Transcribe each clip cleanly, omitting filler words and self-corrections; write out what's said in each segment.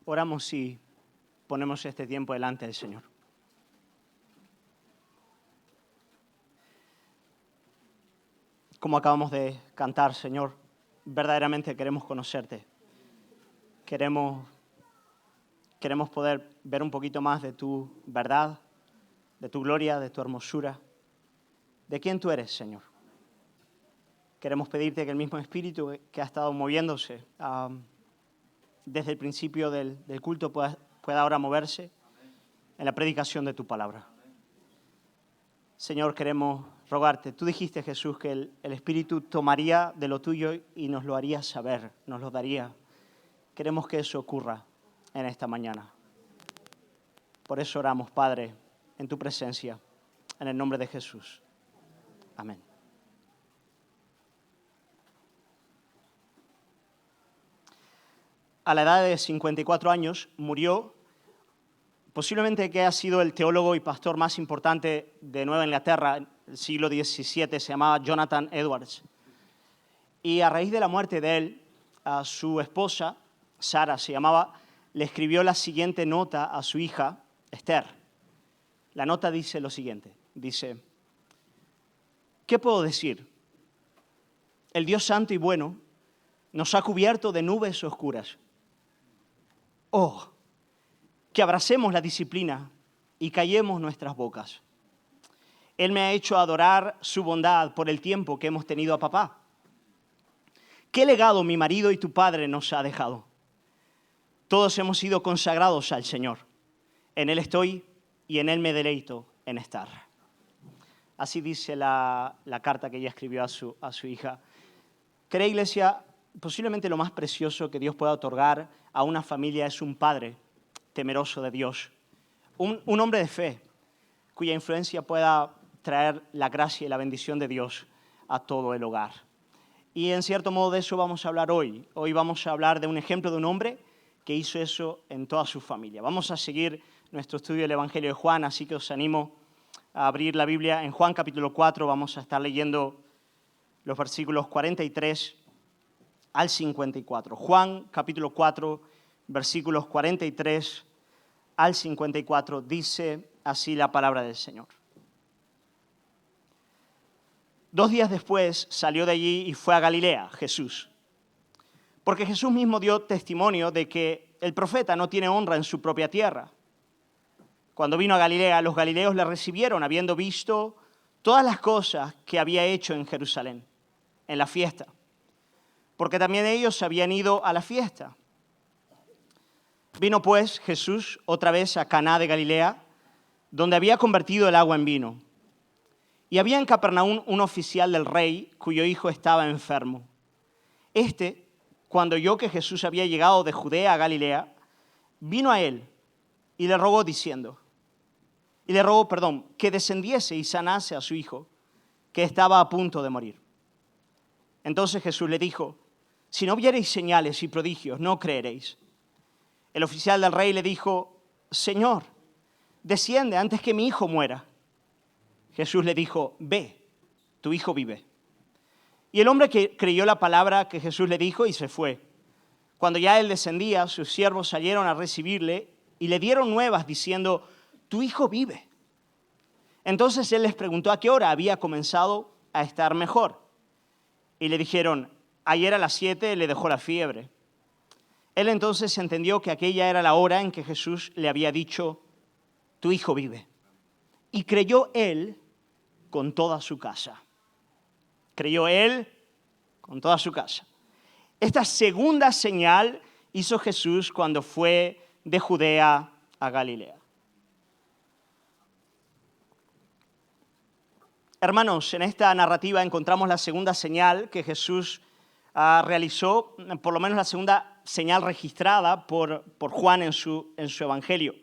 Oramos y ponemos este tiempo delante del Señor. Como acabamos de cantar, Señor, verdaderamente queremos conocerte. Queremos poder ver un poquito más de tu verdad, de tu gloria, de tu hermosura, de quién tú eres, Señor. Queremos pedirte que el mismo Espíritu que ha estado moviéndose desde el principio del culto pueda ahora moverse en la predicación de tu palabra. Señor, queremos rogarte. Tú dijiste, Jesús, que el Espíritu tomaría de lo tuyo y nos lo haría saber, nos lo daría. Queremos que eso ocurra en esta mañana. Por eso oramos, Padre, en tu presencia, en el nombre de Jesús. Amén. A la edad de 54 años murió, posiblemente que ha sido el teólogo y pastor más importante de Nueva Inglaterra, el siglo XVII, se llamaba Jonathan Edwards. Y a raíz de la muerte de él, a su esposa, Sara se llamaba, le escribió la siguiente nota a su hija, Esther. La nota dice lo siguiente, dice: ¿qué puedo decir? El Dios santo y bueno nos ha cubierto de nubes oscuras. Oh, que abracemos la disciplina y callemos nuestras bocas. Él me ha hecho adorar su bondad por el tiempo que hemos tenido a papá. ¿Qué legado mi marido y tu padre nos ha dejado? Todos hemos sido consagrados al Señor. En Él estoy y en Él me deleito en estar. Así dice la carta que ella escribió a su hija. Querida iglesia, posiblemente lo más precioso que Dios pueda otorgar a una familia es un padre temeroso de Dios, un hombre de fe, cuya influencia pueda traer la gracia y la bendición de Dios a todo el hogar. Y en cierto modo de eso vamos a hablar hoy. Hoy vamos a hablar de un ejemplo de un hombre que hizo eso en toda su familia. Vamos a seguir nuestro estudio del Evangelio de Juan, así que os animo a abrir la Biblia. En Juan capítulo 4 vamos a estar leyendo los versículos 43 al 54. Juan capítulo 4, versículos 43 al 54, dice así la palabra del Señor. 2 días después salió de allí y fue a Galilea, Jesús. Porque Jesús mismo dio testimonio de que el profeta no tiene honra en su propia tierra. Cuando vino a Galilea, los galileos le recibieron, habiendo visto todas las cosas que había hecho en Jerusalén, en la fiesta. Porque también ellos habían ido a la fiesta. Vino pues Jesús otra vez a Caná de Galilea, donde había convertido el agua en vino. Y había en Capernaum un oficial del rey cuyo hijo estaba enfermo. Cuando oyó que Jesús había llegado de Judea a Galilea, vino a él y le rogó que descendiese y sanase a su hijo, que estaba a punto de morir. Entonces Jesús le dijo: si no viereis señales y prodigios, no creeréis. El oficial del rey le dijo: Señor, desciende antes que mi hijo muera. Jesús le dijo: ve, tu hijo vive. Y el hombre que creyó la palabra que Jesús le dijo y se fue. Cuando ya él descendía, sus siervos salieron a recibirle y le dieron nuevas diciendo: tu hijo vive. Entonces él les preguntó a qué hora había comenzado a estar mejor. Y le dijeron: ayer a las 7 le dejó la fiebre. Él entonces entendió que aquella era la hora en que Jesús le había dicho: tu hijo vive. Y creyó él con toda su casa. Creyó él con toda su casa. Esta segunda señal hizo Jesús cuando fue de Judea a Galilea. Hermanos, en esta narrativa encontramos la segunda señal que Jesús realizó, por lo menos la segunda señal registrada por Juan en su evangelio.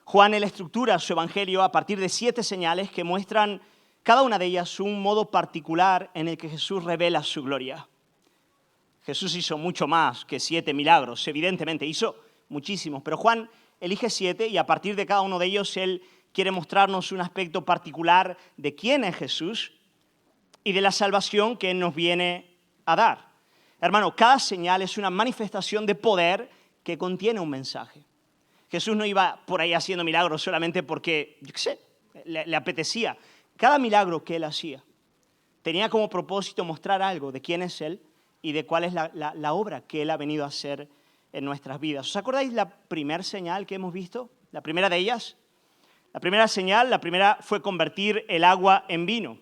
Juan él estructura su evangelio a partir de 7 señales que muestran cada una de ellas un modo particular en el que Jesús revela su gloria. Jesús hizo mucho más que 7 milagros, evidentemente, hizo muchísimos, pero Juan elige 7 y a partir de cada uno de ellos él quiere mostrarnos un aspecto particular de quién es Jesús y de la salvación que Él nos viene a dar. Hermano, cada señal es una manifestación de poder que contiene un mensaje. Jesús no iba por ahí haciendo milagros solamente porque, yo qué sé, le apetecía. Cada milagro que Él hacía tenía como propósito mostrar algo de quién es Él y de cuál es la obra que Él ha venido a hacer en nuestras vidas. ¿Os acordáis la primera señal que hemos visto? La primera de ellas. La primera señal, fue convertir el agua en vino.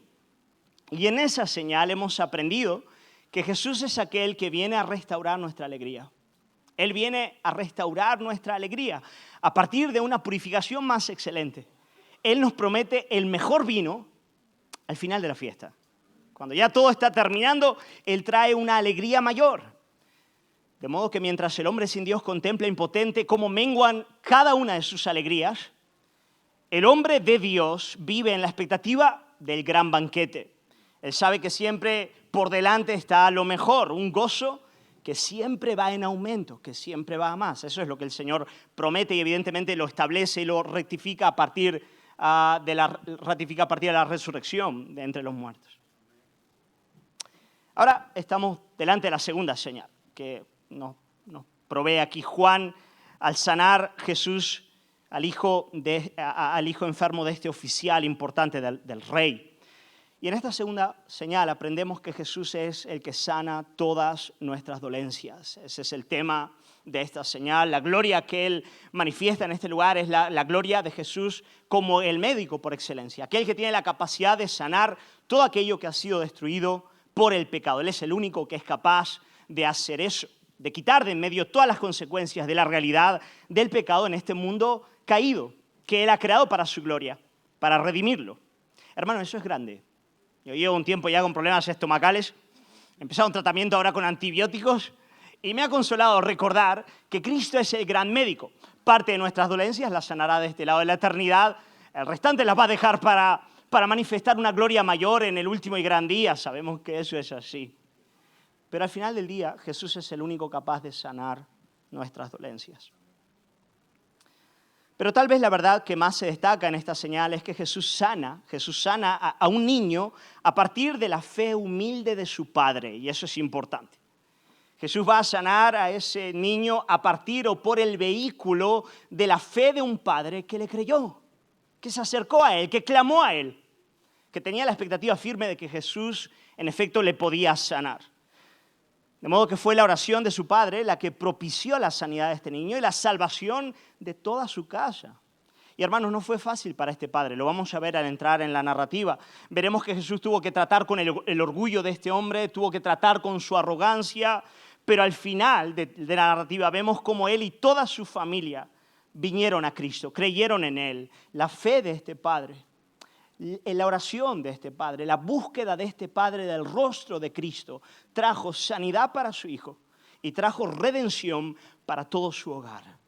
Y en esa señal hemos aprendido que Jesús es aquel que viene a restaurar nuestra alegría. Él viene a restaurar nuestra alegría a partir de una purificación más excelente. Él nos promete el mejor vino al final de la fiesta. Cuando ya todo está terminando, Él trae una alegría mayor. De modo que mientras el hombre sin Dios contempla impotente cómo menguan cada una de sus alegrías, el hombre de Dios vive en la expectativa del gran banquete. Él sabe que siempre por delante está lo mejor, un gozo que siempre va en aumento, que siempre va a más. Eso es lo que el Señor promete y evidentemente lo establece y lo rectifica a partir de la resurrección de entre los muertos. Ahora estamos delante de la segunda señal que nos provee aquí Juan al sanar Jesús al hijo enfermo de este oficial importante del rey. Y en esta segunda señal aprendemos que Jesús es el que sana todas nuestras dolencias. Ese es el tema de esta señal. La gloria que Él manifiesta en este lugar es la gloria de Jesús como el médico por excelencia, aquel que tiene la capacidad de sanar todo aquello que ha sido destruido por el pecado. Él es el único que es capaz de hacer eso, de quitar de en medio todas las consecuencias de la realidad del pecado en este mundo caído, que Él ha creado para su gloria, para redimirlo. Hermano, eso es grande. Yo llevo un tiempo ya con problemas estomacales, he empezado un tratamiento ahora con antibióticos y me ha consolado recordar que Cristo es el gran médico. Parte de nuestras dolencias las sanará de este lado de la eternidad, el restante las va a dejar para manifestar una gloria mayor en el último y gran día. Sabemos que eso es así. Pero al final del día, Jesús es el único capaz de sanar nuestras dolencias. Pero tal vez la verdad que más se destaca en esta señal es que Jesús sana a un niño a partir de la fe humilde de su padre, y eso es importante. Jesús va a sanar a ese niño a partir o por el vehículo de la fe de un padre que le creyó, que se acercó a Él, que clamó a Él, que tenía la expectativa firme de que Jesús en efecto le podía sanar. De modo que fue la oración de su padre la que propició la sanidad de este niño y la salvación de toda su casa. Y hermanos, no fue fácil para este padre, lo vamos a ver al entrar en la narrativa. Veremos que Jesús tuvo que tratar con el orgullo de este hombre, tuvo que tratar con su arrogancia, pero al final de la narrativa vemos cómo él y toda su familia vinieron a Cristo, creyeron en Él. La fe de este padre, la oración de este padre, la búsqueda de este padre del rostro de Cristo trajo sanidad para su hijo y trajo redención para todo su hogar.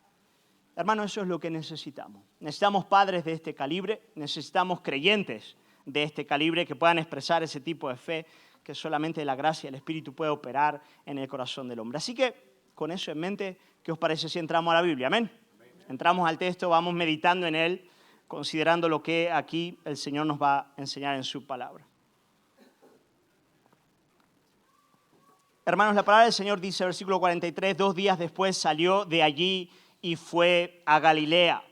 Hermano, eso es lo que necesitamos. Necesitamos padres de este calibre, necesitamos creyentes de este calibre que puedan expresar ese tipo de fe que solamente la gracia y el Espíritu puede operar en el corazón del hombre. Así que, con eso en mente, ¿qué os parece si entramos a la Biblia? Amén. Entramos al texto, vamos meditando en él, considerando lo que aquí el Señor nos va a enseñar en su palabra. Hermanos, la palabra del Señor dice, versículo 43, 2 días después salió de allí y fue a Galilea.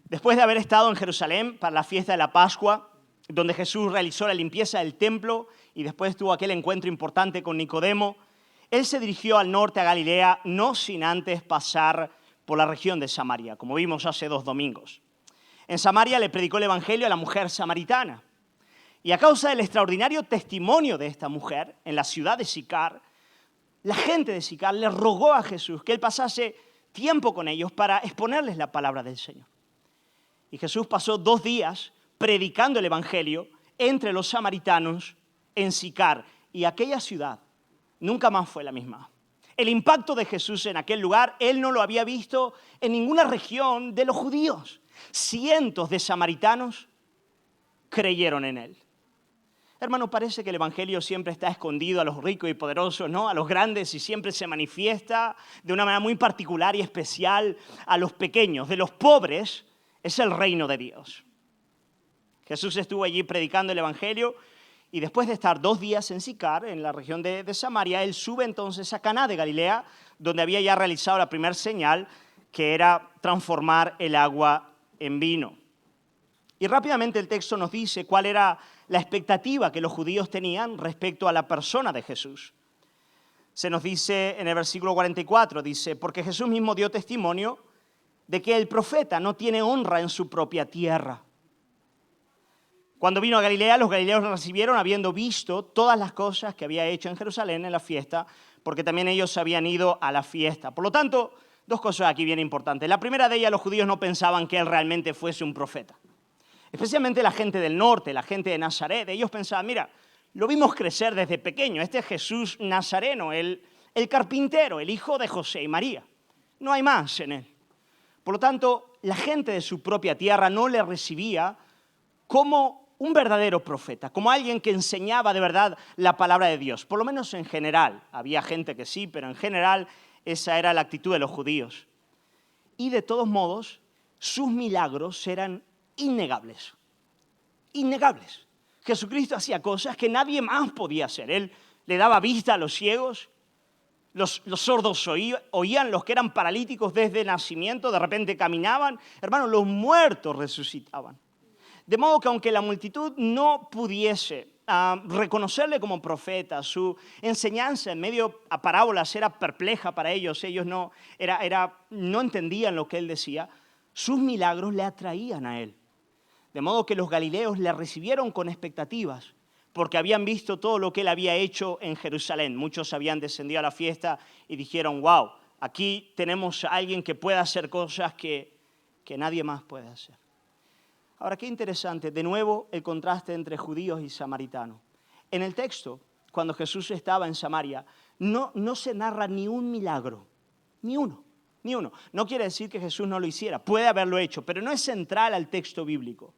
Después de haber estado en Jerusalén para la fiesta de la Pascua, donde Jesús realizó la limpieza del templo y después tuvo aquel encuentro importante con Nicodemo, Él se dirigió al norte a Galilea, no sin antes pasar por la región de Samaria, como vimos hace 2 domingos. En Samaria le predicó el evangelio a la mujer samaritana. Y a causa del extraordinario testimonio de esta mujer en la ciudad de Sicar, la gente de Sicar le rogó a Jesús que Él pasase tiempo con ellos para exponerles la palabra del Señor. Y Jesús pasó 2 días predicando el evangelio entre los samaritanos en Sicar. Y aquella ciudad nunca más fue la misma. El impacto de Jesús en aquel lugar, Él no lo había visto en ninguna región de los judíos. Cientos de samaritanos creyeron en Él. Hermano, parece que el evangelio siempre está escondido a los ricos y poderosos, ¿no? A los grandes, y siempre se manifiesta de una manera muy particular y especial a los pequeños. De los pobres es el reino de Dios. Jesús estuvo allí predicando el evangelio y después de estar 2 días en Sicar, en la región de Samaria, él sube entonces a Caná de Galilea, donde había ya realizado la primera señal, que era transformar el agua en vino. Y rápidamente el texto nos dice cuál era la expectativa que los judíos tenían respecto a la persona de Jesús. Se nos dice en el versículo 44, dice, porque Jesús mismo dio testimonio de que el profeta no tiene honra en su propia tierra. Cuando vino a Galilea, los galileos lo recibieron habiendo visto todas las cosas que había hecho en Jerusalén en la fiesta, porque también ellos habían ido a la fiesta. Por lo tanto, 2 cosas aquí bien importantes. La primera de ellas, los judíos no pensaban que él realmente fuese un profeta. Especialmente la gente del norte, la gente de Nazaret. Ellos pensaban, mira, lo vimos crecer desde pequeño. Este es Jesús Nazareno, el carpintero, el hijo de José y María. No hay más en él. Por lo tanto, la gente de su propia tierra no le recibía como un verdadero profeta, como alguien que enseñaba de verdad la palabra de Dios. Por lo menos en general. Había gente que sí, pero en general esa era la actitud de los judíos. Y de todos modos, sus milagros eran innegables. Innegables. Jesucristo hacía cosas que nadie más podía hacer. Él le daba vista a los ciegos, los sordos oían, los que eran paralíticos desde nacimiento de repente caminaban. Hermanos, los muertos resucitaban. De modo que aunque la multitud no pudiese reconocerle como profeta, su enseñanza en medio a parábolas era perpleja para ellos, ellos no entendían lo que él decía, sus milagros le atraían a él. De modo que los galileos le recibieron con expectativas, porque habían visto todo lo que él había hecho en Jerusalén. Muchos habían descendido a la fiesta y dijeron, wow, aquí tenemos a alguien que puede hacer cosas que nadie más puede hacer. Ahora, qué interesante, de nuevo el contraste entre judíos y samaritanos. En el texto, cuando Jesús estaba en Samaria, no se narra ni un milagro, ni uno. No quiere decir que Jesús no lo hiciera, puede haberlo hecho, pero no es central al texto bíblico.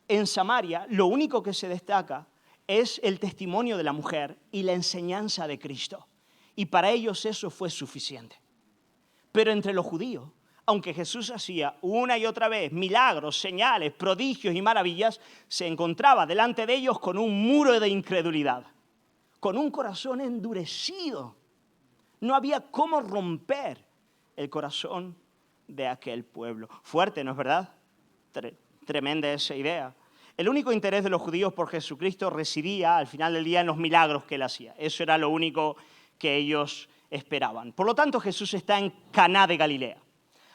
En Samaria, lo único que se destaca es el testimonio de la mujer y la enseñanza de Cristo. Y para ellos eso fue suficiente. Pero entre los judíos, aunque Jesús hacía una y otra vez milagros, señales, prodigios y maravillas, se encontraba delante de ellos con un muro de incredulidad, con un corazón endurecido. No había cómo romper el corazón de aquel pueblo. Fuerte, ¿no es verdad? Tremenda esa idea. El único interés de los judíos por Jesucristo residía al final del día en los milagros que él hacía. Eso era lo único que ellos esperaban. Por lo tanto, Jesús está en Caná de Galilea.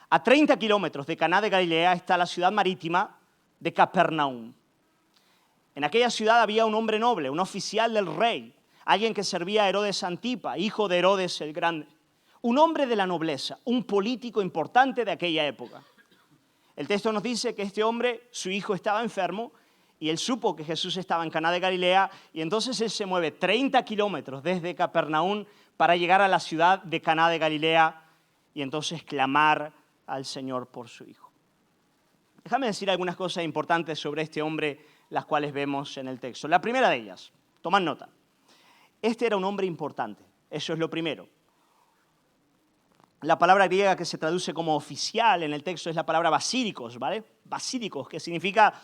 A 30 kilómetros de Caná de Galilea está la ciudad marítima de Capernaum. En aquella ciudad había un hombre noble, un oficial del rey, alguien que servía a Herodes Antipa, hijo de Herodes el Grande. Un hombre de la nobleza, un político importante de aquella época. El texto nos dice que este hombre, su hijo estaba enfermo y él supo que Jesús estaba en Caná de Galilea y entonces él se mueve 30 kilómetros desde Capernaum para llegar a la ciudad de Caná de Galilea y entonces clamar al Señor por su hijo. Déjame decir algunas cosas importantes sobre este hombre, las cuales vemos en el texto. La primera de ellas, tomad nota. Este era un hombre importante, eso es lo primero. La palabra griega que se traduce como oficial en el texto es la palabra basílicos, ¿vale? Basílicos, que significa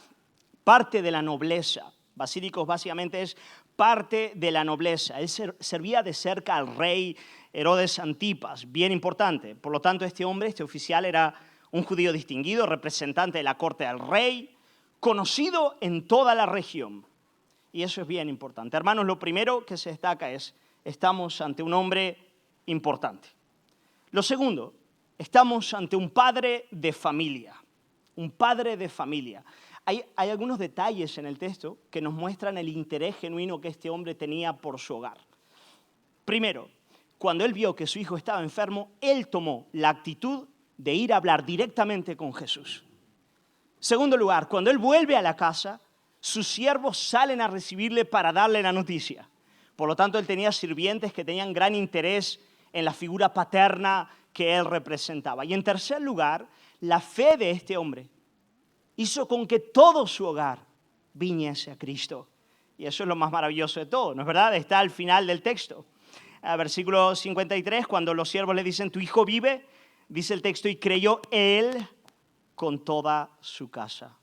parte de la nobleza. Basílicos básicamente es parte de la nobleza. Él servía de cerca al rey Herodes Antipas, bien importante. Por lo tanto, este hombre, este oficial, era un judío distinguido, representante de la corte del rey, conocido en toda la región. Y eso es bien importante. Hermanos, lo primero que se destaca es, estamos ante un hombre importante. Lo segundo, estamos ante un padre de familia. Un padre de familia. Hay algunos detalles en el texto que nos muestran el interés genuino que este hombre tenía por su hogar. Primero, cuando él vio que su hijo estaba enfermo, él tomó la actitud de ir a hablar directamente con Jesús. Segundo lugar, cuando él vuelve a la casa, sus siervos salen a recibirle para darle la noticia. Por lo tanto, él tenía sirvientes que tenían gran interés en la figura paterna que él representaba. Y en tercer lugar, la fe de este hombre hizo con que todo su hogar viniese a Cristo. Y eso es lo más maravilloso de todo, ¿no es verdad? Está al final del texto. Versículo 53, cuando los siervos le dicen, tu hijo vive, dice el texto, y creyó él con toda su casa.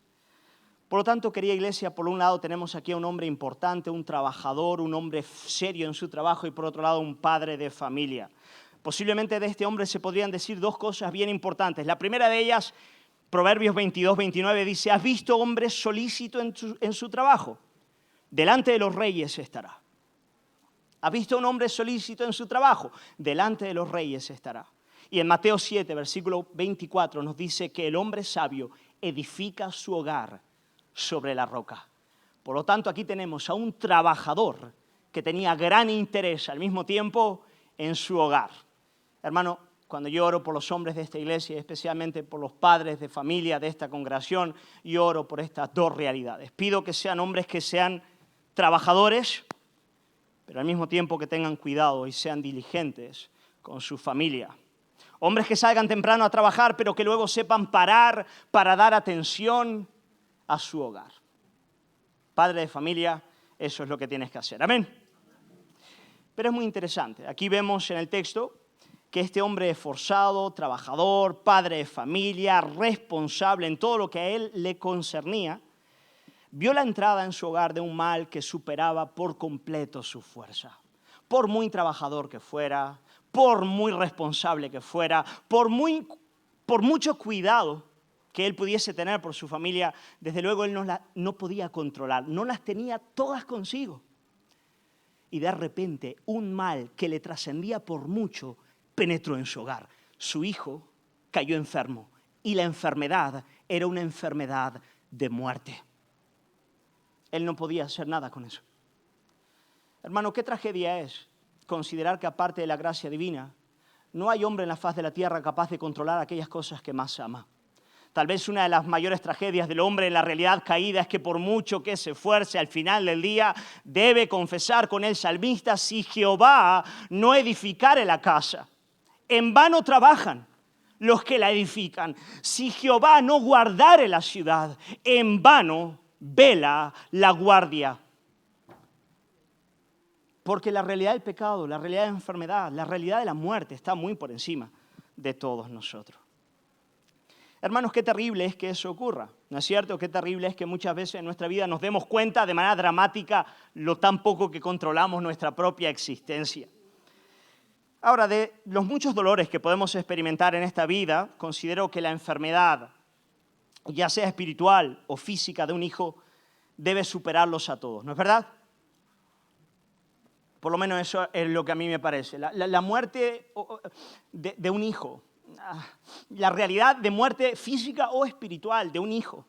Por lo tanto, querida iglesia, por un lado tenemos aquí a un hombre importante, un trabajador, un hombre serio en su trabajo y por otro lado un padre de familia. Posiblemente de este hombre se podrían decir dos cosas bien importantes. La primera de ellas, Proverbios 22, 29 dice, ¿has visto hombre solícito en su trabajo? Delante de los reyes estará. ¿Has visto un hombre solícito en su trabajo? Delante de los reyes estará. Y en Mateo 7, versículo 24, nos dice que el hombre sabio edifica su hogar sobre la roca. Por lo tanto, aquí tenemos a un trabajador que tenía gran interés al mismo tiempo en su hogar. Hermano, cuando yo oro por los hombres de esta iglesia, especialmente por los padres de familia de esta congregación, yo oro por estas dos realidades. Pido que sean hombres que sean trabajadores, pero al mismo tiempo que tengan cuidado y sean diligentes con su familia. Hombres que salgan temprano a trabajar, pero que luego sepan parar para dar atención a su hogar. Padre de familia, eso es lo que tienes que hacer. Amén. Pero es muy interesante. Aquí vemos en el texto que este hombre esforzado, trabajador, padre de familia, responsable en todo lo que a él le concernía, vio la entrada en su hogar de un mal que superaba por completo su fuerza. Por muy trabajador que fuera, por muy responsable que fuera, por mucho cuidado que él pudiese tener por su familia, desde luego él no podía controlar, no las tenía todas consigo. Y de repente un mal que le trascendía por mucho penetró en su hogar. Su hijo cayó enfermo y la enfermedad era una enfermedad de muerte. Él no podía hacer nada con eso. Hermano, qué tragedia es considerar que aparte de la gracia divina, no hay hombre en la faz de la tierra capaz de controlar aquellas cosas que más ama. Tal vez una de las mayores tragedias del hombre en la realidad caída es que por mucho que se esfuerce al final del día, debe confesar con el salmista, si Jehová no edificare la casa, en vano trabajan los que la edifican. Si Jehová no guardare la ciudad, en vano vela la guardia. Porque la realidad del pecado, la realidad de la enfermedad, la realidad de la muerte está muy por encima de todos nosotros. Hermanos, qué terrible es que eso ocurra, ¿no es cierto? Qué terrible es que muchas veces en nuestra vida nos demos cuenta de manera dramática lo tan poco que controlamos nuestra propia existencia. Ahora, de los muchos dolores que podemos experimentar en esta vida, considero que la enfermedad, ya sea espiritual o física de un hijo, debe superarlos a todos, ¿no es verdad? Por lo menos eso es lo que a mí me parece. La muerte de un hijo, la realidad de muerte física o espiritual de un hijo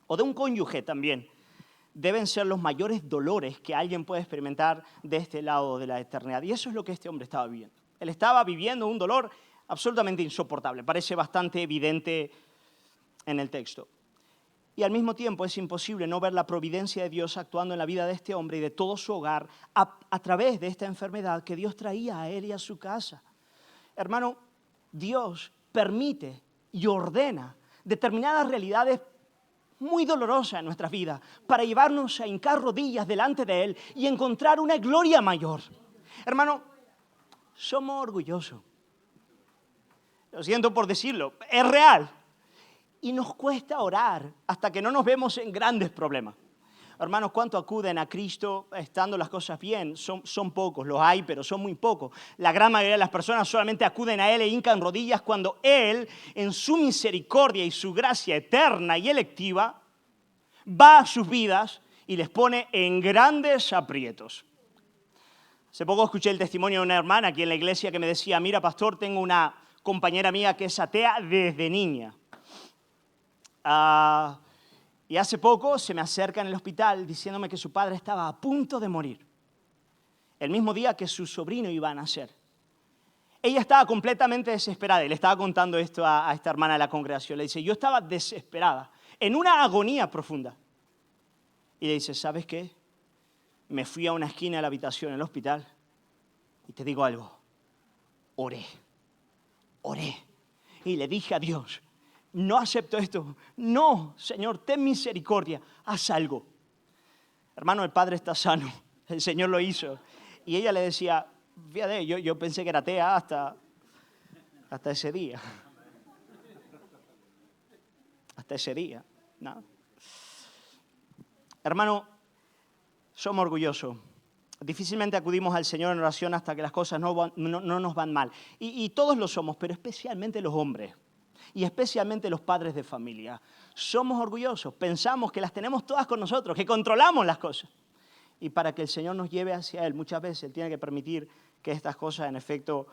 o de un cónyuge también, deben ser los mayores dolores que alguien puede experimentar de este lado de la eternidad. Y eso es lo que este hombre estaba viviendo. Él estaba viviendo un dolor absolutamente insoportable. Parece bastante evidente en el texto. Y al mismo tiempo es imposible no ver la providencia de Dios actuando en la vida de este hombre y de todo su hogar a través de esta enfermedad que Dios traía a él y a su casa. Hermano, Dios permite y ordena determinadas realidades muy dolorosas en nuestras vidas para llevarnos a hincar rodillas delante de Él y encontrar una gloria mayor. Hermano, somos orgullosos. Lo siento por decirlo, es real. Y nos cuesta orar hasta que no nos vemos en grandes problemas. Hermanos, ¿cuánto acuden a Cristo estando las cosas bien? Son pocos, los hay, pero son muy pocos. La gran mayoría de las personas solamente acuden a Él e hincan rodillas cuando Él, en su misericordia y su gracia eterna y electiva, va a sus vidas y les pone en grandes aprietos. Hace poco escuché el testimonio de una hermana aquí en la iglesia que me decía, mira, pastor, tengo una compañera mía que es atea desde niña. Y hace poco se me acerca en el hospital diciéndome que su padre estaba a punto de morir, el mismo día que su sobrino iba a nacer. Ella estaba completamente desesperada y le estaba contando esto a esta hermana de la congregación. Le dice, yo estaba desesperada, en una agonía profunda. Y le dice, ¿sabes qué? Me fui a una esquina de la habitación en el hospital y te digo algo, oré. Y le dije a Dios, no acepto esto. No, Señor, ten misericordia, haz algo. hermano, el padre está sano, el Señor lo hizo. Y ella le decía, fíjate, yo pensé que era atea hasta ese día. Hasta ese día, ¿no? Hermano, somos orgullosos. Difícilmente acudimos al Señor en oración hasta que las cosas no nos van mal. Y todos lo somos, pero especialmente los hombres. Y especialmente los padres de familia. Somos orgullosos, pensamos que las tenemos todas con nosotros, que controlamos las cosas. Y para que el Señor nos lleve hacia Él, muchas veces Él tiene que permitir que estas cosas en efecto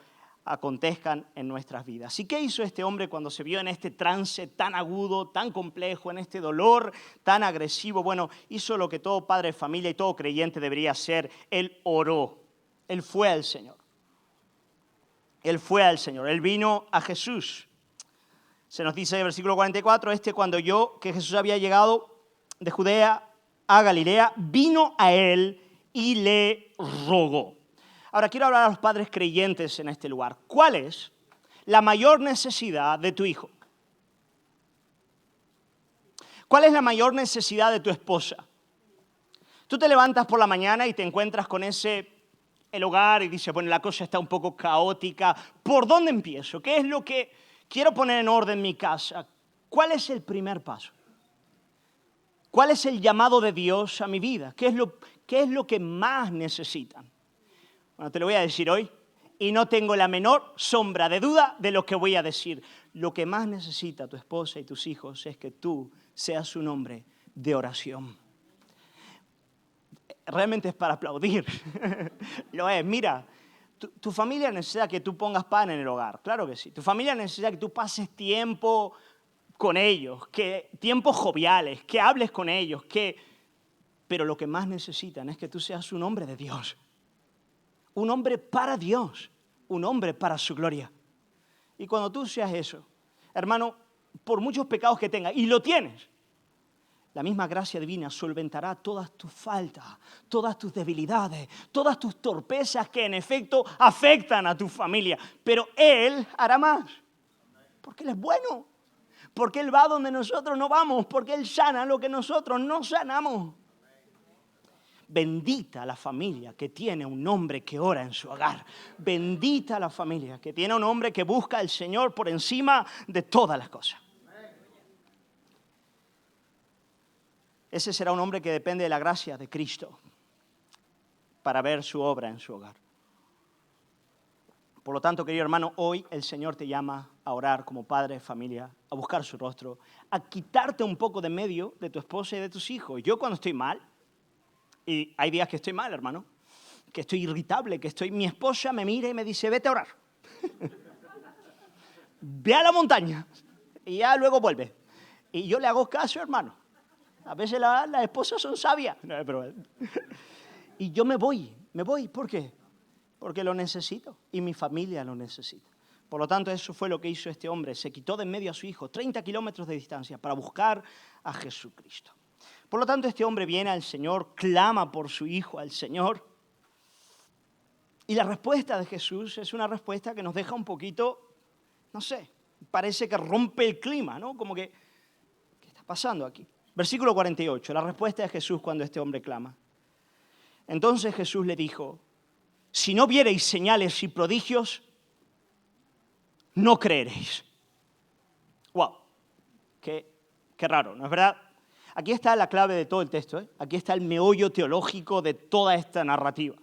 acontezcan en nuestras vidas. ¿Y qué hizo este hombre cuando se vio en este trance tan agudo, tan complejo, en este dolor tan agresivo? Bueno, hizo lo que todo padre de familia y todo creyente debería hacer. Él oró. Él fue al Señor. Él fue al Señor. Él vino a Jesús. Se nos dice en el versículo 44, cuando oyó que Jesús había llegado de Judea a Galilea, vino a él y le rogó. Ahora quiero hablar a los padres creyentes en este lugar. ¿Cuál es la mayor necesidad de tu hijo? ¿Cuál es la mayor necesidad de tu esposa? Tú te levantas por la mañana y te encuentras con el hogar y dices, bueno, la cosa está un poco caótica. ¿Por dónde empiezo? ¿Qué es lo que quiero poner en orden en mi casa? ¿Cuál es el primer paso? ¿Cuál es el llamado de Dios a mi vida? ¿Qué es lo que más necesitan? Bueno, te lo voy a decir hoy y no tengo la menor sombra de duda de lo que voy a decir. Lo que más necesita tu esposa y tus hijos es que tú seas un hombre de oración. Realmente es para aplaudir. Lo es. Mira, tu familia necesita que tú pongas pan en el hogar. Claro que sí. Tu familia necesita que tú pases tiempo con ellos, tiempos joviales, que hables con ellos. Pero lo que más necesitan es que tú seas un hombre de Dios. Un hombre para Dios. Un hombre para su gloria. Y cuando tú seas eso, hermano, por muchos pecados que tengas, y lo tienes, la misma gracia divina solventará todas tus faltas, todas tus debilidades, todas tus torpezas que en efecto afectan a tu familia. Pero Él hará más, porque Él es bueno, porque Él va donde nosotros no vamos, porque Él sana lo que nosotros no sanamos. Bendita la familia que tiene un hombre que ora en su hogar. Bendita la familia que tiene un hombre que busca al Señor por encima de todas las cosas. Ese será un hombre que depende de la gracia de Cristo para ver su obra en su hogar. Por lo tanto, querido hermano, hoy el Señor te llama a orar como padre de familia, a buscar su rostro, a quitarte un poco de medio de tu esposa y de tus hijos. Yo cuando estoy mal, y hay días que estoy mal, hermano, que estoy irritable, mi esposa me mira y me dice, vete a orar. Ve a la montaña y ya luego vuelve. Y yo le hago caso, hermano. A veces las esposas son sabias. No, pero... Y yo me voy. ¿Por qué? Porque lo necesito y mi familia lo necesita. Por lo tanto, eso fue lo que hizo este hombre. Se quitó de en medio a su hijo, 30 kilómetros de distancia, para buscar a Jesucristo. Por lo tanto, este hombre viene al Señor, clama por su hijo al Señor. Y la respuesta de Jesús es una respuesta que nos deja un poquito, no sé, parece que rompe el clima, ¿no? Como que, ¿qué está pasando aquí? Versículo 48, la respuesta de Jesús cuando este hombre clama. Entonces Jesús le dijo, si no viereis señales y prodigios, no creeréis. ¡Wow! Qué raro, ¿no es verdad? Aquí está la clave de todo el texto, ¿eh? Aquí está el meollo teológico de toda esta narrativa.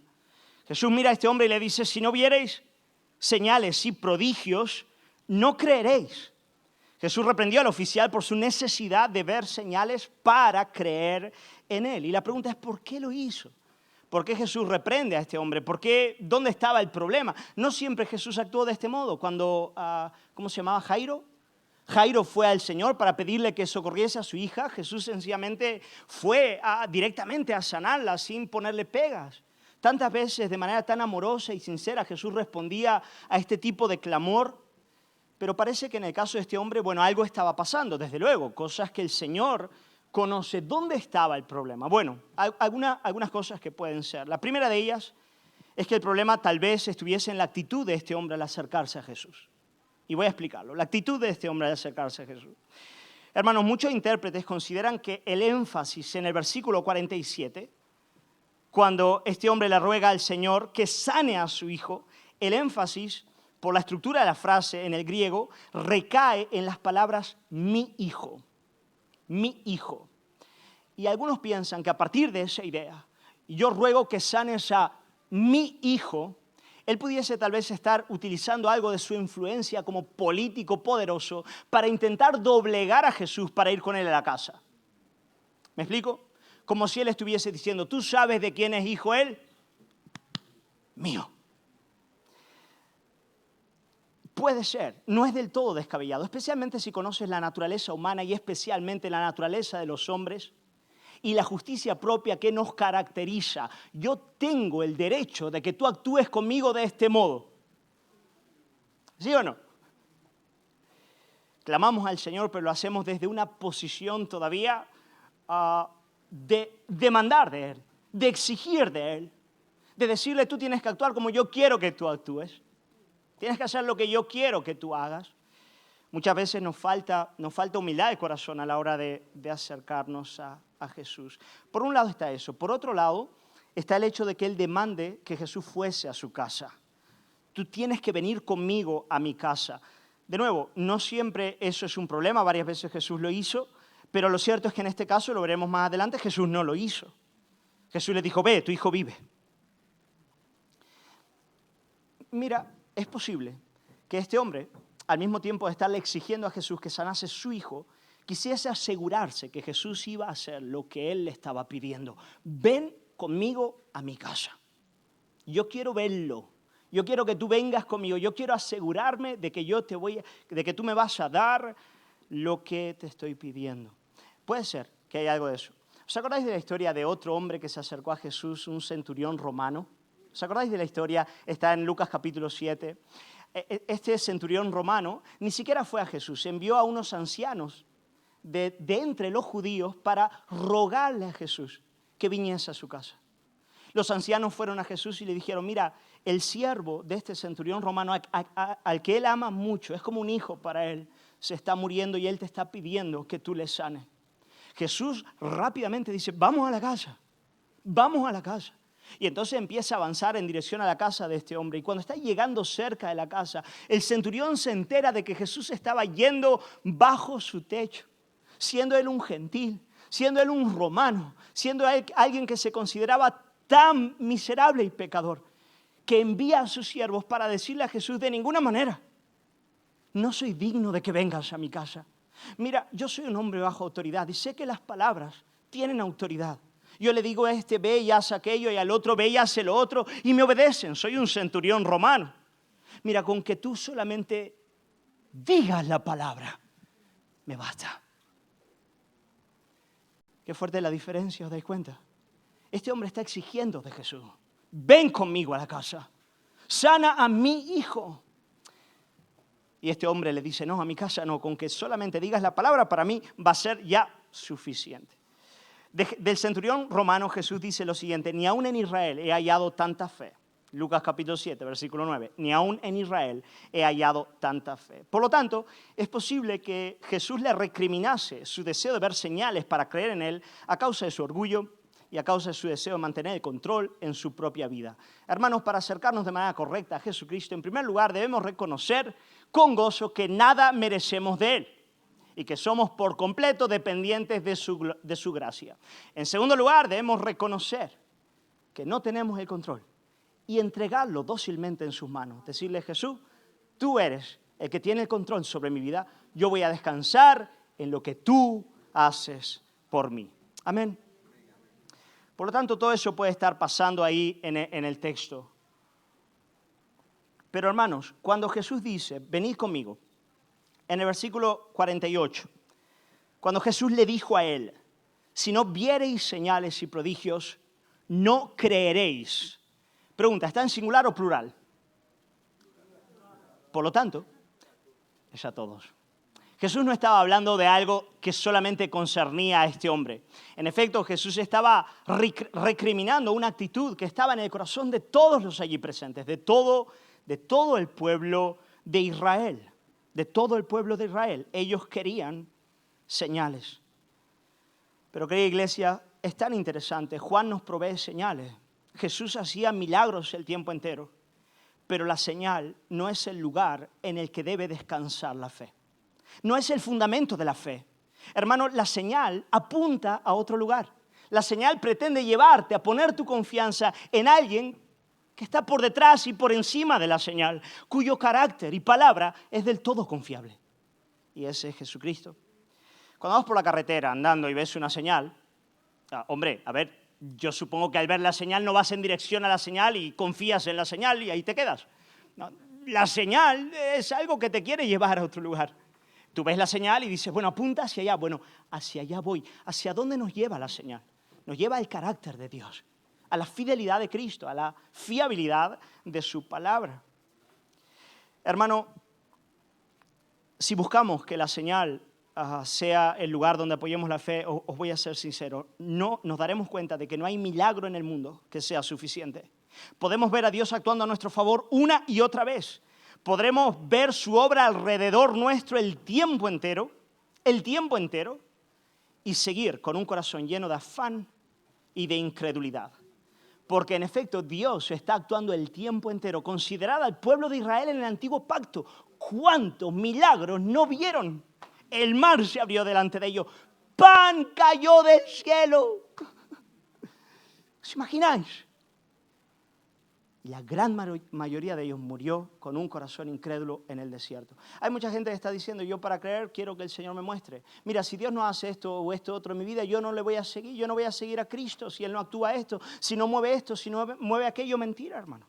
Jesús mira a este hombre y le dice, si no viereis señales y prodigios, no creeréis. Jesús reprendió al oficial por su necesidad de ver señales para creer en él. Y la pregunta es, ¿por qué lo hizo? ¿Por qué Jesús reprende a este hombre? ¿Dónde estaba el problema? No siempre Jesús actuó de este modo. Cuando, ¿cómo se llamaba? Jairo. Jairo fue al Señor para pedirle que socorriese a su hija. Jesús sencillamente fue directamente a sanarla sin ponerle pegas. Tantas veces, de manera tan amorosa y sincera, Jesús respondía a este tipo de clamor. Pero parece que en el caso de este hombre, bueno, algo estaba pasando, desde luego, cosas que el Señor conoce. ¿Dónde estaba el problema? Bueno, algunas cosas que pueden ser. La primera de ellas es que el problema tal vez estuviese en la actitud de este hombre al acercarse a Jesús. Y voy a explicarlo. La actitud de este hombre al acercarse a Jesús. Hermanos, muchos intérpretes consideran que el énfasis en el versículo 47 cuando este hombre le ruega al Señor que sane a su hijo, el énfasis por la estructura de la frase en el griego recae en las palabras mi hijo, mi hijo. Y algunos piensan que a partir de esa idea, yo ruego que sanes a mi hijo, él pudiese tal vez estar utilizando algo de su influencia como político poderoso para intentar doblegar a Jesús para ir con él a la casa. ¿Me explico? Como si él estuviese diciendo, ¿tú sabes de quién es hijo él? Mío. Puede ser, no es del todo descabellado, especialmente si conoces la naturaleza humana y especialmente la naturaleza de los hombres y la justicia propia que nos caracteriza. Yo tengo el derecho de que tú actúes conmigo de este modo. ¿Sí o no? Clamamos al Señor, pero lo hacemos desde una posición todavía de demandar de Él, de exigir de Él, de decirle tú tienes que actuar como yo quiero que tú actúes. Tienes que hacer lo que yo quiero que tú hagas. Muchas veces nos falta humildad de corazón a la hora de acercarnos a Jesús. Por un lado está eso. Por otro lado está el hecho de que Él demande que Jesús fuese a su casa. Tú tienes que venir conmigo a mi casa. De nuevo, no siempre eso es un problema. Varias veces Jesús lo hizo. Pero lo cierto es que en este caso, lo veremos más adelante, Jesús no lo hizo. Jesús le dijo, ve, tu hijo vive. Mira, es posible que este hombre, al mismo tiempo de estarle exigiendo a Jesús que sanase su hijo, quisiese asegurarse que Jesús iba a hacer lo que él le estaba pidiendo. Ven conmigo a mi casa. Yo quiero verlo. Yo quiero que tú vengas conmigo. Yo quiero asegurarme de que de que tú me vas a dar lo que te estoy pidiendo. Puede ser que haya algo de eso. ¿Os acordáis de la historia de otro hombre que se acercó a Jesús, un centurión romano? ¿Os acordáis de la historia? Está en Lucas capítulo 7. Este centurión romano ni siquiera fue a Jesús, envió a unos ancianos de entre los judíos para rogarle a Jesús que viniese a su casa. Los ancianos fueron a Jesús y le dijeron, mira, el siervo de este centurión romano, al que él ama mucho, es como un hijo para él, se está muriendo y él te está pidiendo que tú le sanes. Jesús rápidamente dice, vamos a la casa, vamos a la casa. Y entonces empieza a avanzar en dirección a la casa de este hombre. Y cuando está llegando cerca de la casa, el centurión se entera de que Jesús estaba yendo bajo su techo, siendo él un gentil, siendo él un romano, siendo él alguien que se consideraba tan miserable y pecador, que envía a sus siervos para decirle a Jesús de ninguna manera, no soy digno de que vengas a mi casa. Mira, yo soy un hombre bajo autoridad y sé que las palabras tienen autoridad. Yo le digo a este, ve y haz aquello, y al otro, ve y haz lo otro, y me obedecen. Soy un centurión romano. Mira, con que tú solamente digas la palabra, me basta. Qué fuerte la diferencia, ¿os dais cuenta? Este hombre está exigiendo de Jesús, ven conmigo a la casa, sana a mi hijo. Y este hombre le dice, no, a mi casa no, con que solamente digas la palabra para mí va a ser ya suficiente. Del centurión romano Jesús dice lo siguiente, ni aún en Israel he hallado tanta fe. Lucas capítulo 7, versículo 9, ni aún en Israel he hallado tanta fe. Por lo tanto, es posible que Jesús le recriminase su deseo de ver señales para creer en él a causa de su orgullo y a causa de su deseo de mantener el control en su propia vida. Hermanos, para acercarnos de manera correcta a Jesucristo, en primer lugar debemos reconocer con gozo que nada merecemos de él y que somos por completo dependientes de su gracia. En segundo lugar, debemos reconocer que no tenemos el control y entregarlo dócilmente en sus manos. Decirle, Jesús, tú eres el que tiene el control sobre mi vida. Yo voy a descansar en lo que tú haces por mí. Amén. Por lo tanto, todo eso puede estar pasando ahí en el texto. Pero hermanos, cuando Jesús dice, venid conmigo, en el versículo 48, cuando Jesús le dijo a él, si no viereis señales y prodigios, no creeréis. Pregunta, ¿está en singular o plural? Por lo tanto, es a todos. Jesús no estaba hablando de algo que solamente concernía a este hombre. En efecto, Jesús estaba recriminando una actitud que estaba en el corazón de todos los allí presentes, de todo el pueblo de Israel. De todo el pueblo de Israel. Ellos querían señales. Pero querida iglesia, es tan interesante. Juan nos provee señales. Jesús hacía milagros el tiempo entero, pero la señal no es el lugar en el que debe descansar la fe. No es el fundamento de la fe. Hermano, la señal apunta a otro lugar. La señal pretende llevarte a poner tu confianza en alguien que está por detrás y por encima de la señal, cuyo carácter y palabra es del todo confiable. Y ese es Jesucristo. Cuando vas por la carretera andando y ves una señal, hombre, a ver, yo supongo que al ver la señal no vas en dirección a la señal y confías en la señal y ahí te quedas. No, la señal es algo que te quiere llevar a otro lugar. Tú ves la señal y dices, bueno, apunta hacia allá. Bueno, hacia allá voy. ¿Hacia dónde nos lleva la señal? Nos lleva al carácter de Dios, a la fidelidad de Cristo, a la fiabilidad de su palabra. Hermano, si buscamos que la señal sea el lugar donde apoyemos la fe, os voy a ser sincero, no nos daremos cuenta de que no hay milagro en el mundo que sea suficiente. Podemos ver a Dios actuando a nuestro favor una y otra vez. Podremos ver su obra alrededor nuestro el tiempo entero, y seguir con un corazón lleno de afán y de incredulidad. Porque en efecto Dios está actuando el tiempo entero. Considerad al pueblo de Israel en el antiguo pacto. ¿Cuántos milagros no vieron? El mar se abrió delante de ellos. Pan cayó del cielo. ¿Os imagináis? Y la gran mayoría de ellos murió con un corazón incrédulo en el desierto. Hay mucha gente que está diciendo, yo para creer quiero que el Señor me muestre. Mira, si Dios no hace esto o esto otro en mi vida, yo no le voy a seguir. Yo no voy a seguir a Cristo si Él no actúa esto, si no mueve esto, si no mueve aquello. Mentira, hermano.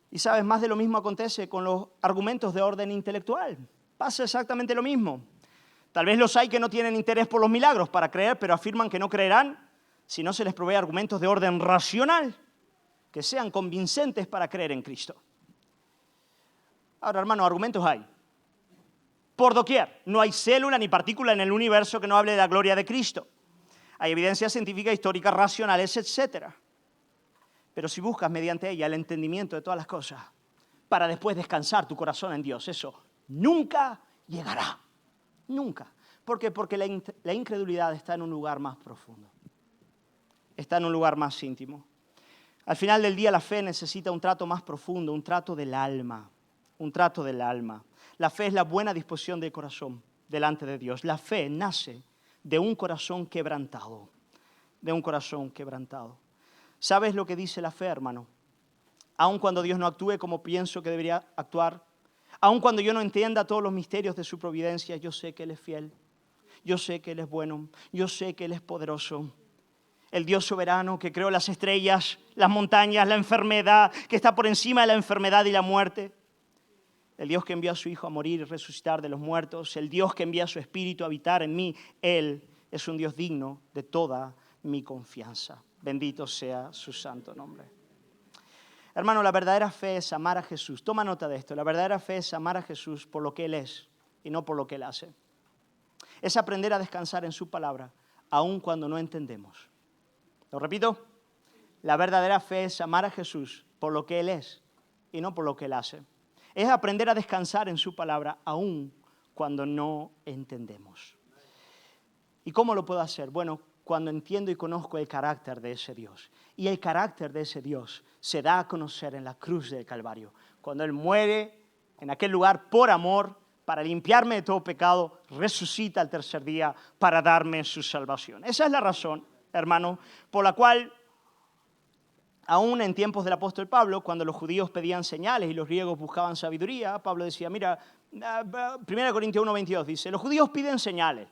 Y sabes, más de lo mismo acontece con los argumentos de orden intelectual. Pasa exactamente lo mismo. Tal vez los hay que no tienen interés por los milagros para creer, pero afirman que no creerán si no se les provee argumentos de orden racional que sean convincentes para creer en Cristo. Ahora, hermano, argumentos hay. Por doquier. No hay célula ni partícula en el universo que no hable de la gloria de Cristo. Hay evidencia científica, histórica, racionales, etc. Pero si buscas mediante ella el entendimiento de todas las cosas, para después descansar tu corazón en Dios, eso nunca llegará. Nunca. ¿Por qué? Porque la incredulidad está en un lugar más profundo. Está en un lugar más íntimo. Al final del día la fe necesita un trato más profundo, un trato del alma. Un trato del alma. La fe es la buena disposición del corazón delante de Dios. La fe nace de un corazón quebrantado. De un corazón quebrantado. ¿Sabes lo que dice la fe, hermano? Aun cuando Dios no actúe como pienso que debería actuar, aun cuando yo no entienda todos los misterios de su providencia, yo sé que Él es fiel, yo sé que Él es bueno, yo sé que Él es poderoso. El Dios soberano que creó las estrellas, las montañas, la enfermedad, que está por encima de la enfermedad y la muerte. El Dios que envió a su Hijo a morir y resucitar de los muertos. El Dios que envía a su Espíritu a habitar en mí. Él es un Dios digno de toda mi confianza. Bendito sea su santo nombre. Hermano, la verdadera fe es amar a Jesús. Toma nota de esto. La verdadera fe es amar a Jesús por lo que Él es y no por lo que Él hace. Es aprender a descansar en su palabra, aun cuando no entendemos. Lo repito. La verdadera fe es amar a Jesús por lo que Él es y no por lo que Él hace. Es aprender a descansar en su palabra, aun cuando no entendemos. ¿Y cómo lo puedo hacer? Bueno, cuando entiendo y conozco el carácter de ese Dios. Y el carácter de ese Dios se da a conocer en la cruz del Calvario. Cuando Él muere en aquel lugar por amor, para limpiarme de todo pecado, resucita al tercer día para darme su salvación. Esa es la razón, hermano, por la cual, aún en tiempos del apóstol Pablo, cuando los judíos pedían señales y los griegos buscaban sabiduría, Pablo decía, mira, 1 Corintios 1:22 dice, los judíos piden señales,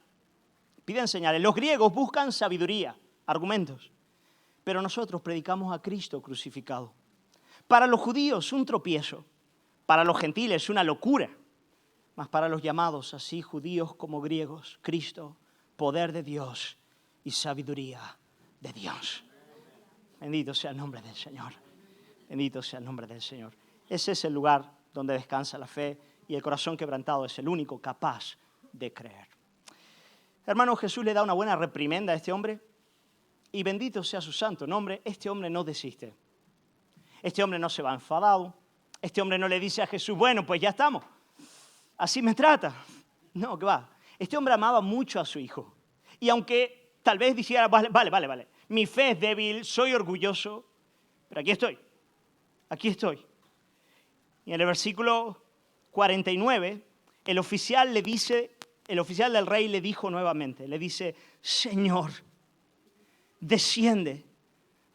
los griegos buscan sabiduría, argumentos, pero nosotros predicamos a Cristo crucificado. Para los judíos un tropiezo, para los gentiles una locura, mas para los llamados, así judíos como griegos, Cristo, poder de Dios y sabiduría de Dios. Bendito sea el nombre del Señor. Bendito sea el nombre del Señor. Ese es el lugar donde descansa la fe y el corazón quebrantado es el único capaz de creer. Hermano, Jesús le da una buena reprimenda a este hombre y bendito sea su santo nombre, este hombre no desiste. Este hombre no se va enfadado. Este hombre no le dice a Jesús, bueno, pues ya estamos. Así me trata. No, que va. Este hombre amaba mucho a su hijo. Y aunque tal vez dijera, vale. mi fe es débil, soy orgulloso, pero aquí estoy, aquí estoy. Y en el versículo 49, el oficial del rey le dijo nuevamente, le dice, Señor, desciende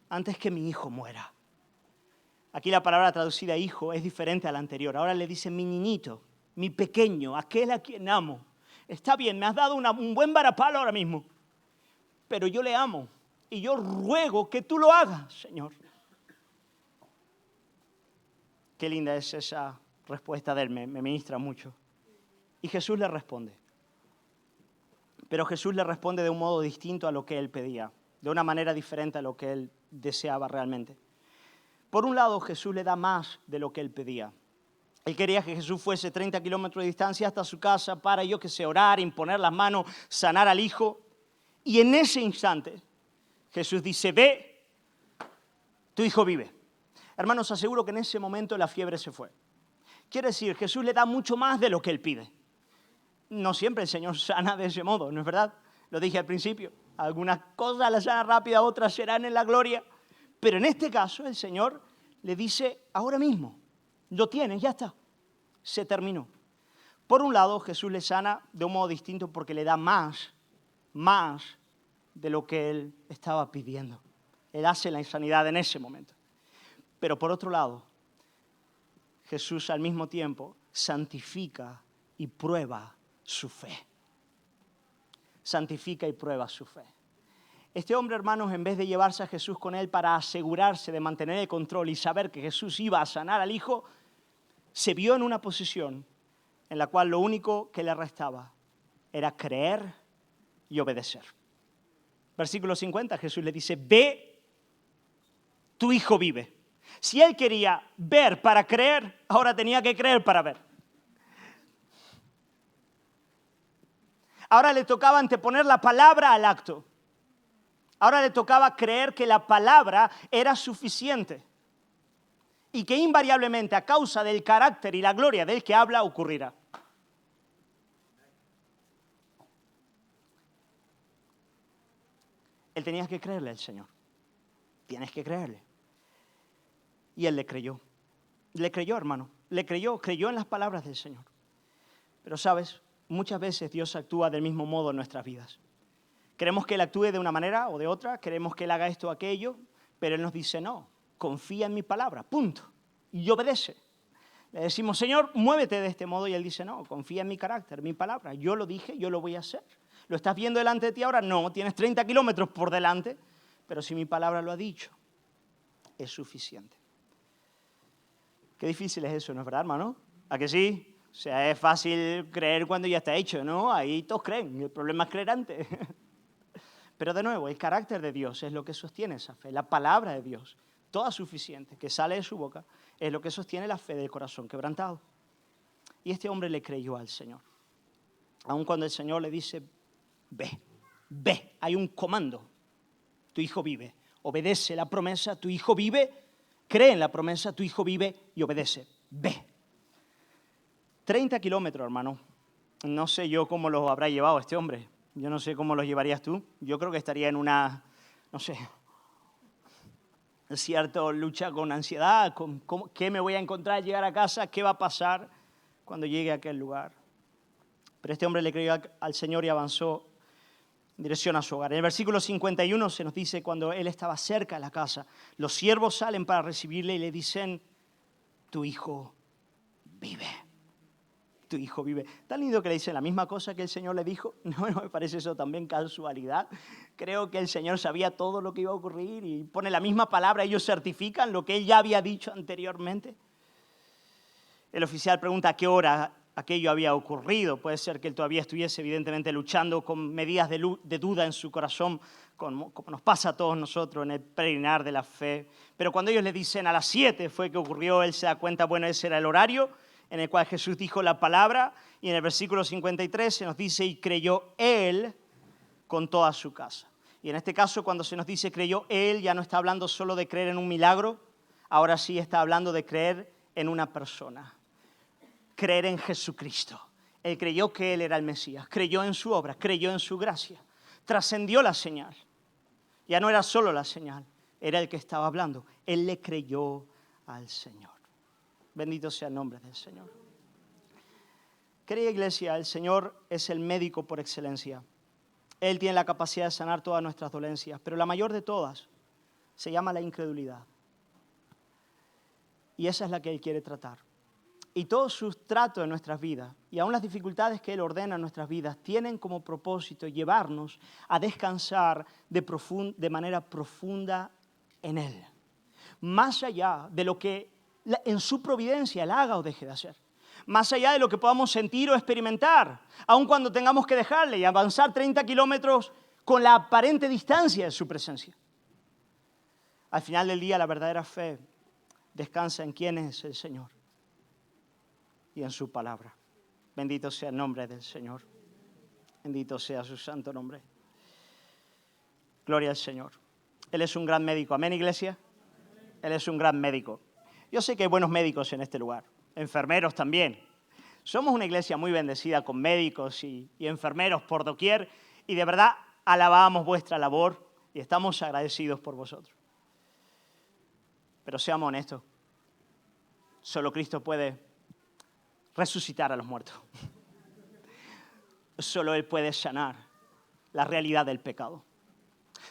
antes que mi hijo muera. Aquí la palabra traducida hijo es diferente a la anterior. Ahora le dice mi niñito, mi pequeño, aquel a quien amo. Está bien, me has dado un buen varapalo ahora mismo, pero yo le amo y yo ruego que tú lo hagas, Señor. Qué linda es esa respuesta de él, me ministra mucho. Y Jesús le responde. Pero Jesús le responde de un modo distinto a lo que él pedía, de una manera diferente a lo que él deseaba realmente. Por un lado, Jesús le da más de lo que él pedía. Él quería que Jesús fuese 30 kilómetros de distancia hasta su casa para, yo que sé, orar, imponer las manos, sanar al hijo. Y en ese instante, Jesús dice, ve, tu hijo vive. Hermanos, aseguro que en ese momento la fiebre se fue. Quiere decir, Jesús le da mucho más de lo que él pide. No siempre el Señor sana de ese modo, ¿no es verdad? Lo dije al principio. Algunas cosas las sana rápida, otras serán en la gloria. Pero en este caso el Señor le dice, ahora mismo, lo tienes, ya está. Se terminó. Por un lado, Jesús le sana de un modo distinto porque le da más de lo que él estaba pidiendo. Él hace la sanidad en ese momento. Pero por otro lado, Jesús al mismo tiempo santifica y prueba su fe. Santifica y prueba su fe. Este hombre, hermanos, en vez de llevarse a Jesús con él para asegurarse de mantener el control y saber que Jesús iba a sanar al hijo, se vio en una posición en la cual lo único que le restaba era creer y obedecer. Versículo 50, Jesús le dice, ve, tu hijo vive. Si él quería ver para creer, ahora tenía que creer para ver. Ahora le tocaba anteponer la palabra al acto. Ahora le tocaba creer que la palabra era suficiente y que invariablemente a causa del carácter y la gloria del que habla ocurrirá. Él tenía que creerle al Señor. Tienes que creerle. Y él le creyó. Le creyó, hermano. Le creyó en las palabras del Señor. Pero, ¿sabes? Muchas veces Dios actúa del mismo modo en nuestras vidas. Queremos que Él actúe de una manera o de otra, queremos que Él haga esto o aquello, pero Él nos dice, no, confía en mi palabra, punto. Y obedece. Le decimos, Señor, muévete de este modo, y Él dice, no, confía en mi carácter, mi palabra. Yo lo dije, yo lo voy a hacer. ¿Lo estás viendo delante de ti ahora? No, tienes 30 kilómetros por delante, pero si mi palabra lo ha dicho, es suficiente. Qué difícil es eso, ¿no es verdad, hermano? ¿A que sí? O sea, es fácil creer cuando ya está hecho, ¿no? Ahí todos creen, el problema es creer antes. Pero de nuevo, el carácter de Dios es lo que sostiene esa fe. La palabra de Dios, toda suficiente, que sale de su boca, es lo que sostiene la fe del corazón quebrantado. Y este hombre le creyó al Señor. Aun cuando el Señor le dice, ve, hay un comando. Tu hijo vive. Obedece la promesa, tu hijo vive. Cree en la promesa, tu hijo vive y obedece. Ve. 30 kilómetros, hermano. No sé yo cómo los habrá llevado este hombre. Yo no sé cómo los llevarías tú. Yo creo que estaría en una, no sé, cierta lucha con ansiedad, con qué me voy a encontrar al llegar a casa, qué va a pasar cuando llegue a aquel lugar. Pero este hombre le creyó al Señor y avanzó en dirección a su hogar. En el versículo 51 se nos dice, cuando él estaba cerca de la casa, los siervos salen para recibirle y le dicen, tu hijo vive. Tu hijo vive. Tan lindo que le dicen la misma cosa que el Señor le dijo. No me parece eso también casualidad. Creo que el Señor sabía todo lo que iba a ocurrir y pone la misma palabra. Ellos certifican lo que él ya había dicho anteriormente. El oficial pregunta a qué hora aquello había ocurrido. Puede ser que él todavía estuviese evidentemente luchando con medidas de duda en su corazón, como nos pasa a todos nosotros en el peregrinar de la fe. Pero cuando ellos le dicen a las 7 fue que ocurrió, él se da cuenta, bueno, ese era el horario en el cual Jesús dijo la palabra, y en el versículo 53 se nos dice, y creyó él con toda su casa. Y en este caso, cuando se nos dice creyó él, ya no está hablando solo de creer en un milagro, ahora sí está hablando de creer en una persona, creer en Jesucristo. Él creyó que él era el Mesías, creyó en su obra, creyó en su gracia, trascendió la señal. Ya no era solo la señal, era el que estaba hablando. Él le creyó al Señor. Bendito sea el nombre del Señor. Querida iglesia, el Señor es el médico por excelencia. Él tiene la capacidad de sanar todas nuestras dolencias, pero la mayor de todas se llama la incredulidad. Y esa es la que Él quiere tratar. Y todos sus tratos en nuestras vidas, y aún las dificultades que Él ordena en nuestras vidas, tienen como propósito llevarnos a descansar de manera profunda en Él. Más allá de lo que en su providencia Él haga o deje de hacer. Más allá de lo que podamos sentir o experimentar, aun cuando tengamos que dejarle y avanzar 30 kilómetros con la aparente distancia de su presencia. Al final del día, la verdadera fe descansa en quién es el Señor y en su palabra. Bendito sea el nombre del Señor. Bendito sea su santo nombre. Gloria al Señor. Él es un gran médico. ¿Amén, iglesia? Él es un gran médico. Yo sé que hay buenos médicos en este lugar. Enfermeros también. Somos una iglesia muy bendecida con médicos y enfermeros por doquier. Y de verdad alabamos vuestra labor y estamos agradecidos por vosotros. Pero seamos honestos. Solo Cristo puede resucitar a los muertos. Solo Él puede sanar la realidad del pecado.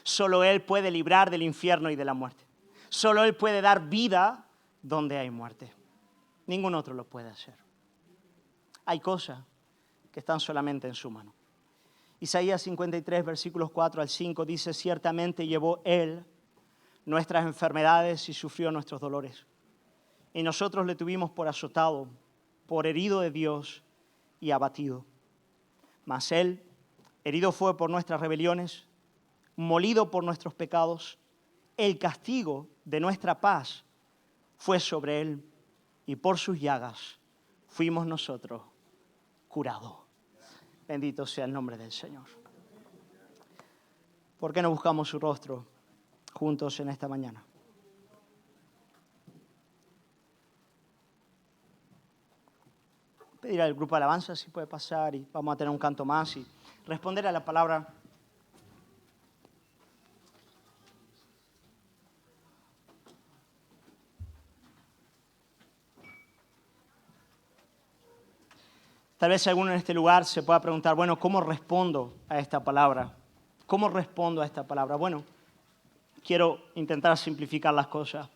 Solo Él puede librar del infierno y de la muerte. Solo Él puede dar vida donde hay muerte. Ningún otro lo puede hacer. Hay cosas que están solamente en su mano. Isaías 53, versículos 4 al 5 dice: ciertamente llevó Él nuestras enfermedades y sufrió nuestros dolores. Y nosotros le tuvimos por azotado, por herido de Dios y abatido. Mas Él, herido fue por nuestras rebeliones, molido por nuestros pecados. El castigo de nuestra paz fue sobre Él, y por sus llagas fuimos nosotros curados. Bendito sea el nombre del Señor. ¿Por qué no buscamos su rostro juntos en esta mañana? Pedir al grupo de alabanza si puede pasar y vamos a tener un canto más y responder a la palabra. Tal vez alguno en este lugar se pueda preguntar, bueno, ¿cómo respondo a esta palabra? ¿Cómo respondo a esta palabra? Bueno, quiero intentar simplificar las cosas.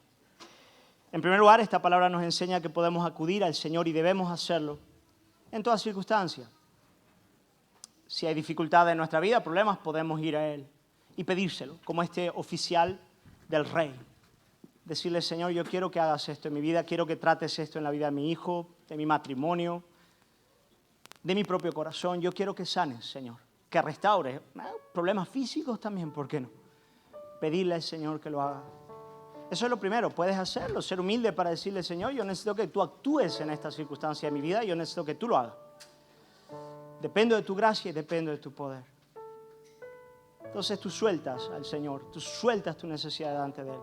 En primer lugar, esta palabra nos enseña que podemos acudir al Señor y debemos hacerlo en todas circunstancias. Si hay dificultades en nuestra vida, problemas, podemos ir a Él y pedírselo, como este oficial del Rey. Decirle, Señor, yo quiero que hagas esto en mi vida, quiero que trates esto en la vida de mi hijo, de mi matrimonio, de mi propio corazón. Yo quiero que sanes, Señor, que restaures. Problemas físicos también, ¿por qué no? Pedirle al Señor que lo haga. Eso es lo primero, puedes hacerlo, ser humilde para decirle, Señor, yo necesito que tú actúes en esta circunstancia de mi vida, yo necesito que tú lo hagas. Dependo de tu gracia y dependo de tu poder. Entonces tú sueltas al Señor, tú sueltas tu necesidad delante de Él.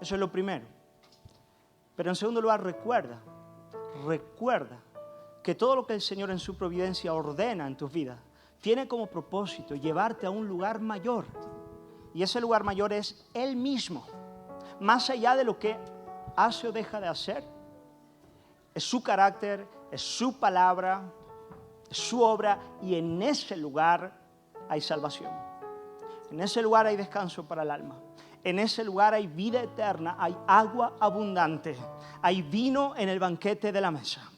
Eso es lo primero. Pero en segundo lugar, recuerda que todo lo que el Señor en su providencia ordena en tu vida tiene como propósito llevarte a un lugar mayor. Y ese lugar mayor es Él mismo. Más allá de lo que hace o deja de hacer, es su carácter, es su palabra, es su obra, y en ese lugar hay salvación. En ese lugar hay descanso para el alma. En ese lugar hay vida eterna, hay agua abundante, hay vino en el banquete de la mesa.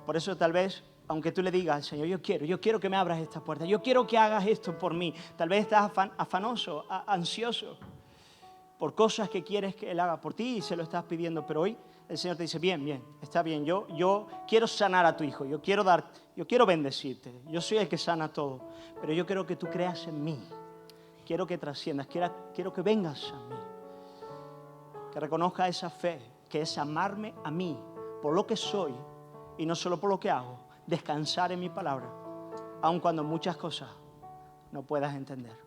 Por eso tal vez, aunque tú le digas al Señor, yo quiero que me abras esta puerta, yo quiero que hagas esto por mí. Tal vez estás afanoso, ansioso por cosas que quieres que Él haga por ti y se lo estás pidiendo, pero hoy el Señor te dice, bien, está bien, yo quiero sanar a tu hijo, yo quiero bendecirte, yo soy el que sana todo, pero yo quiero que tú creas en mí, quiero que trasciendas, quiero que vengas a mí, que reconozca esa fe, que es amarme a mí por lo que soy y no solo por lo que hago, descansar en mi palabra, aun cuando muchas cosas no puedas entender.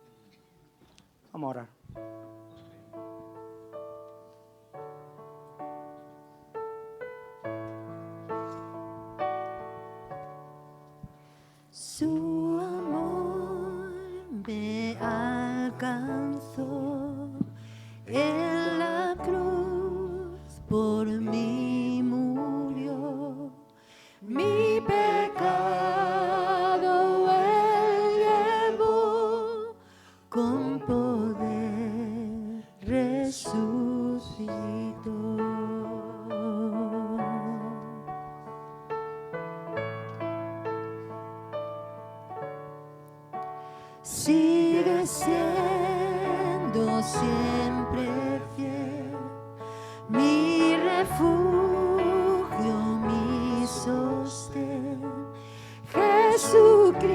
Vamos a orar. Su amor me mi pecado Él llevó, con poder resucitó. Sigue siendo siempre fiel, mi refugio, mi sostén. Jesucristo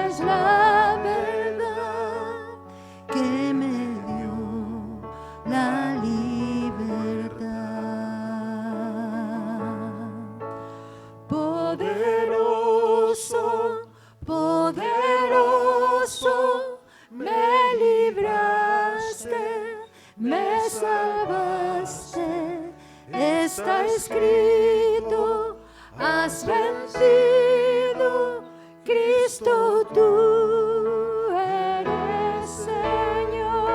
es la verdad que me dio la libertad. Poderoso, poderoso, me libraste, me salvaste. Está escrito, has vencido, Cristo, tú eres Señor.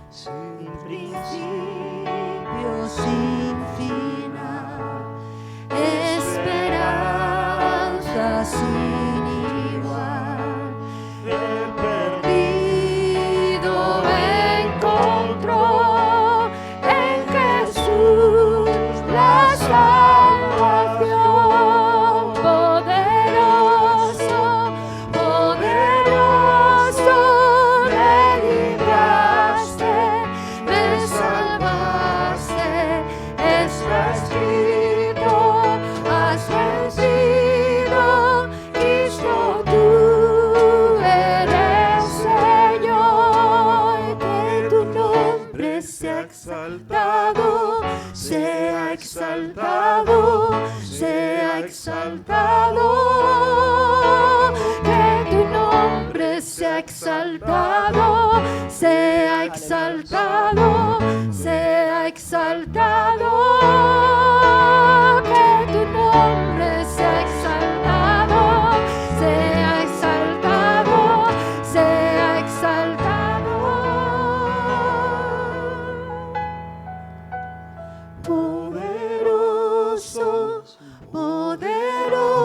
Sin principio, sin final, esperanza sin igual. El perdido encontró en Jesús la salvación. Poderoso, poderoso, me libraste, me salvaste. Está escrito, has vencido, Cristo, tú eres Señor. Que tu nombre sea exaltado, sea exaltado, sea exaltado. Que tu nombre sea exaltado, sea exaltado, sea exaltado. Que tu nombre sea exaltado, sea exaltado, sea exaltado. Poderoso, poderoso,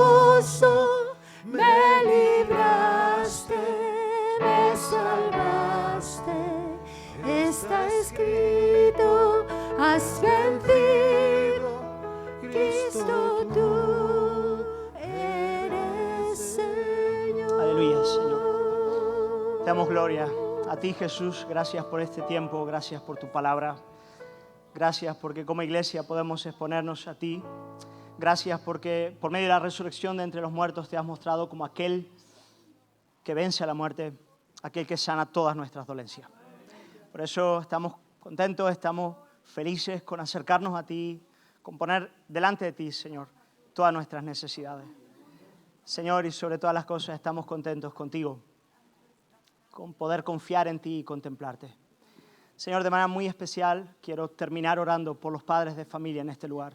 me libraste, me salvaste. Está escrito, has vencido, Cristo, tú eres Señor. Aleluya, Señor. Te damos gloria a ti, Jesús. Gracias por este tiempo, gracias por tu palabra. Gracias porque como iglesia podemos exponernos a ti. Gracias porque por medio de la resurrección de entre los muertos te has mostrado como aquel que vence a la muerte, aquel que sana todas nuestras dolencias. Por eso estamos contentos, estamos felices con acercarnos a ti, con poner delante de ti, Señor, todas nuestras necesidades. Señor, y sobre todas las cosas estamos contentos contigo, con poder confiar en ti y contemplarte. Señor, de manera muy especial quiero terminar orando por los padres de familia en este lugar.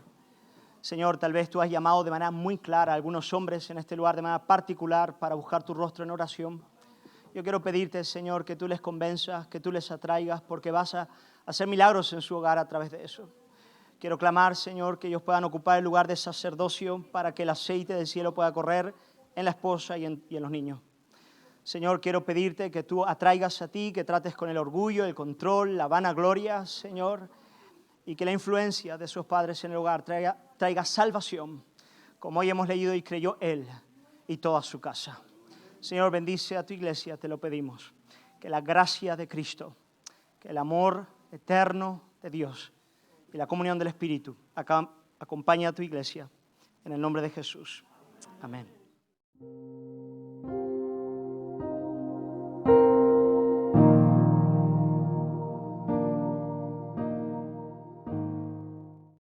Señor, tal vez tú has llamado de manera muy clara a algunos hombres en este lugar de manera particular para buscar tu rostro en oración. Yo quiero pedirte, Señor, que tú les convenzas, que tú les atraigas, porque vas a hacer milagros en su hogar a través de eso. Quiero clamar, Señor, que ellos puedan ocupar el lugar de sacerdocio para que el aceite del cielo pueda correr en la esposa y en los niños. Señor, quiero pedirte que tú atraigas a ti, que trates con el orgullo, el control, la vanagloria, Señor, y que la influencia de esos padres en el hogar traiga salvación, como hoy hemos leído y creyó él y toda su casa. Señor, bendice a tu iglesia, te lo pedimos. Que la gracia de Cristo, que el amor eterno de Dios y la comunión del Espíritu acompañe a tu iglesia. En el nombre de Jesús. Amén.